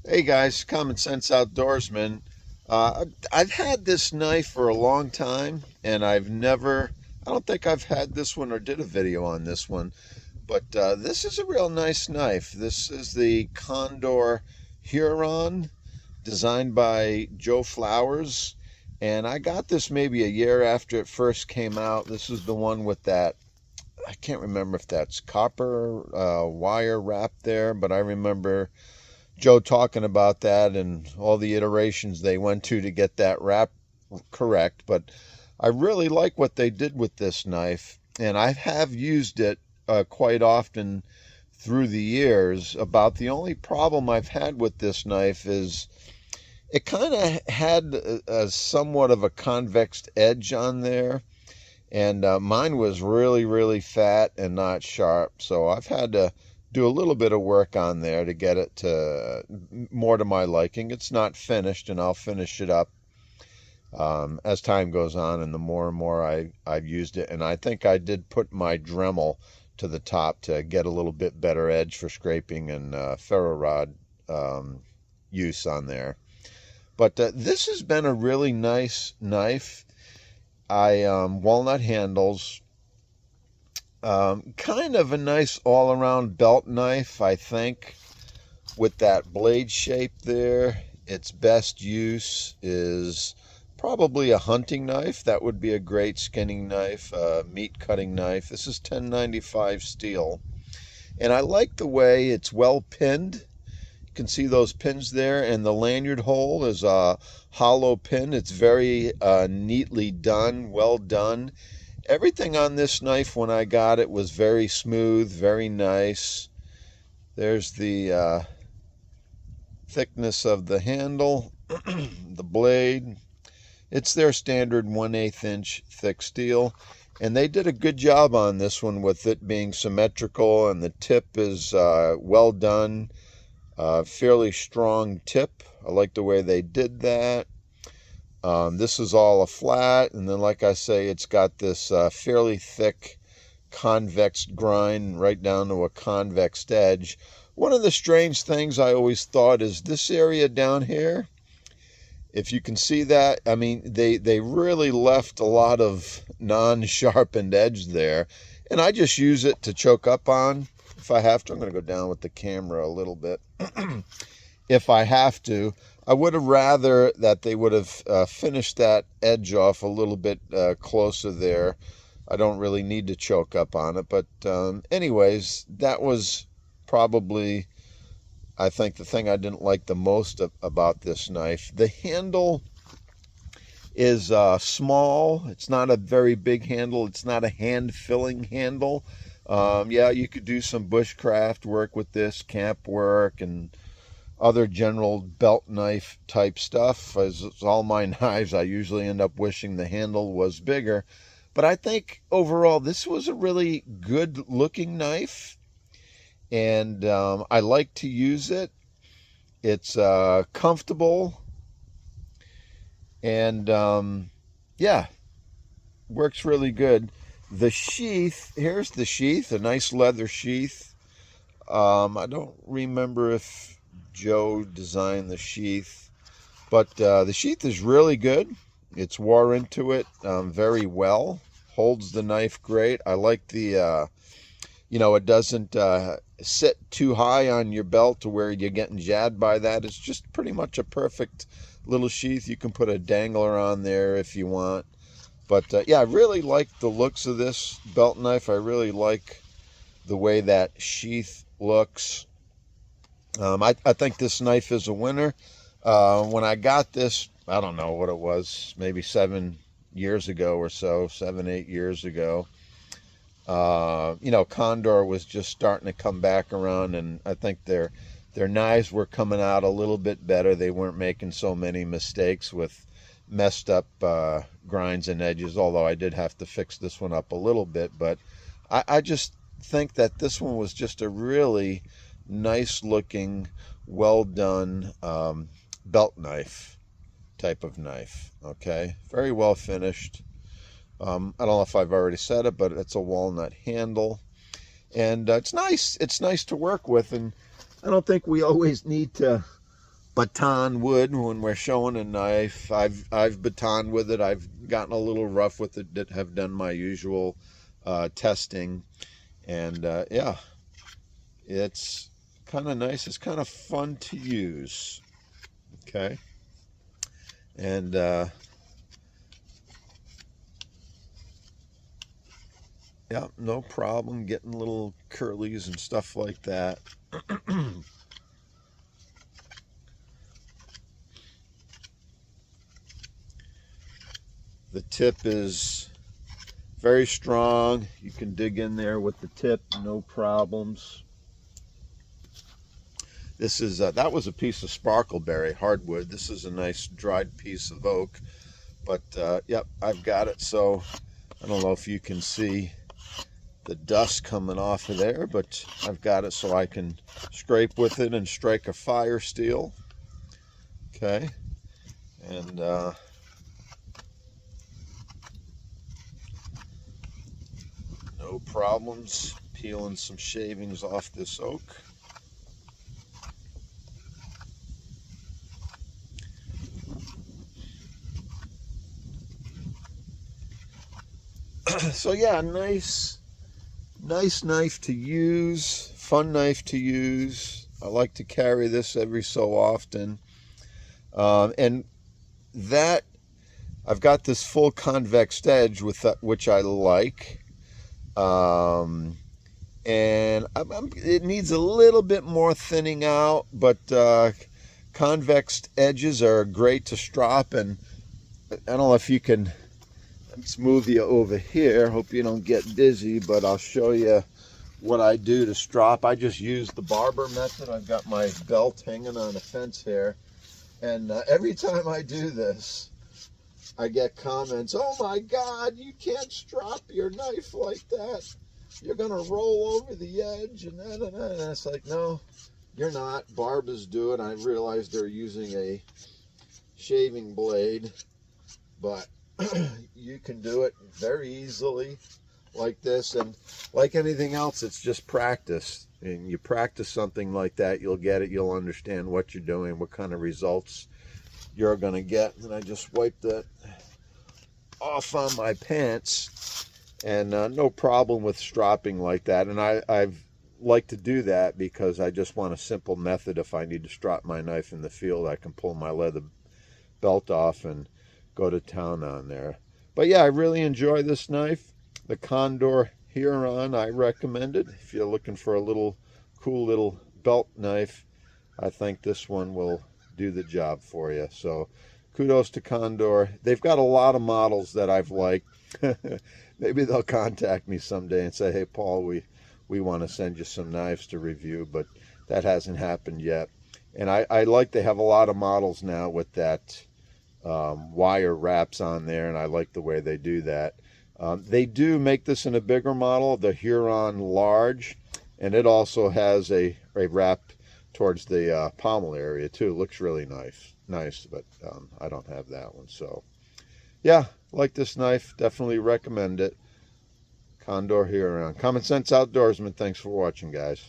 Hey guys, Common Sense Outdoorsman. I've had this knife for a long time, and I don't think I've had this one or did a video on this one, but this is a real nice knife. This is the Condor Huron, designed by Joe Flowers, and I got this maybe a year after it first came out. This is the one with that, I can't remember if that's copper wire wrap there, but I remember Joe talking about that and all the iterations they went to get that wrap correct. But I really like what they did with this knife, and I have used it quite often through the years. About the only problem I've had with this knife is it kind of had a somewhat of a convex edge on there, and mine was really fat and not sharp, so I've had to do a little bit of work on there to get it to more to my liking. It's not finished, and I'll finish it up as time goes on, and the more and more I've used it. And I think I did put my Dremel to the top to get a little bit better edge for scraping and ferro rod use on there. But this has been a really nice knife. I walnut handles, kind of a nice all-around belt knife, I think, with that blade shape there. Its best use is probably a hunting knife. That would be a great skinning knife, meat cutting knife. This is 1095 steel, and I like the way it's well pinned. You can see those pins there, and the lanyard hole is a hollow pin. It's very neatly done, well done. Everything on this knife when I got it was very smooth, very nice. There's the thickness of the handle, the blade. It's their standard 1/8 inch thick steel, and they did a good job on this one with it being symmetrical, and the tip is well done. Fairly strong tip. I like the way they did that. This is all a flat, and then, like I say, it's got this fairly thick convex grind right down to a convex edge. One of the strange things I always thought is this area down here. If you can see that, I mean, they really left a lot of non-sharpened edge there, and I just use it to choke up on if I have to. I'm going to go down with the camera a little bit. If I have to, I would have rather that they would have finished that edge off a little bit closer there. I don't really need to choke up on it, but anyways, that was probably, I think, the thing I didn't like the most about this knife. The handle is small. It's not a very big handle. It's not a hand-filling handle. Yeah, you could do some bushcraft work with this, camp work, and other general belt knife type stuff. As all my knives, I usually end up wishing the handle was bigger. But I think overall this was a really good looking knife, and I like to use it. It's comfortable, and yeah, works really good. The sheath, here's the sheath, a nice leather sheath. I don't remember if Joe designed the sheath, but the sheath is really good. It's wore into it very well, holds the knife great. I like the it doesn't sit too high on your belt to where you're getting jabbed by that. It's just pretty much a perfect little sheath. You can put a dangler on there if you want. But yeah, I really like the looks of this belt knife. I really like the way that sheath looks. I think this knife is a winner. When I got this, I don't know what it was, maybe 7 years ago or so, 7, 8 years ago. Condor was just starting to come back around, and I think their knives were coming out a little bit better. They weren't making so many mistakes with messed up grinds and edges, although I did have to fix this one up a little bit. But I just think that this one was just a really nice looking, well done belt knife type of knife. Okay, very well finished. I don't know if I've already said it, but it's a walnut handle, and it's nice to work with. And I don't think we always need to baton wood when we're showing a knife. I've batoned with it. I've gotten a little rough with it, that have done my usual testing, and yeah, it's kind of nice. It's kind of fun to use. Okay, and yeah, no problem getting little curlies and stuff like that. The tip is very strong. You can dig in there with the tip, no problems. This is that was a piece of sparkleberry hardwood. This is a nice dried piece of oak, but yep, I've got it. So I don't know if you can see the dust coming off of there, but I've got it so I can scrape with it and strike a fire steel. Okay, and no problems peeling some shavings off this oak. So yeah, nice knife to use, fun knife to use. I like to carry this every so often, and that I've got this full convex edge with that, which I like, and it needs a little bit more thinning out, but convex edges are great to strop. And I don't know if you can. Let's move you over here. Hope you don't get dizzy, but I'll show you what I do to strop. I just use the barber method. I've got my belt hanging on a fence here, and every time I do this, I get comments, "Oh my God, you can't strop your knife like that. You're gonna roll over the edge," and that. And it's like, no, you're not. Barbers do it. I realize they're using a shaving blade, but you can do it very easily like this. And like anything else, it's just practice. And you practice something like that, you'll get it. You'll understand what you're doing, what kind of results you're going to get. And I just wiped that off on my pants, and no problem with stropping like that. And I've like to do that because I just want a simple method. If I need to strop my knife in the field, I can pull my leather belt off and go to town on there. But yeah, I really enjoy this knife, the Condor Huron. I recommend it if you're looking for a little cool little belt knife. I think this one will do the job for you. So kudos to Condor. They've got a lot of models that I've liked. Maybe they'll contact me someday and say, "Hey Paul, we want to send you some knives to review," but that hasn't happened yet. And I like they have a lot of models now with that wire wraps on there, and I like the way they do that. They do make this in a bigger model, the Huron Large, and it also has a wrap towards the pommel area too. Looks really nice, but I don't have that one. So yeah, like this knife, definitely recommend it. Condor Huron. Common Sense Outdoorsman. Thanks for watching, guys.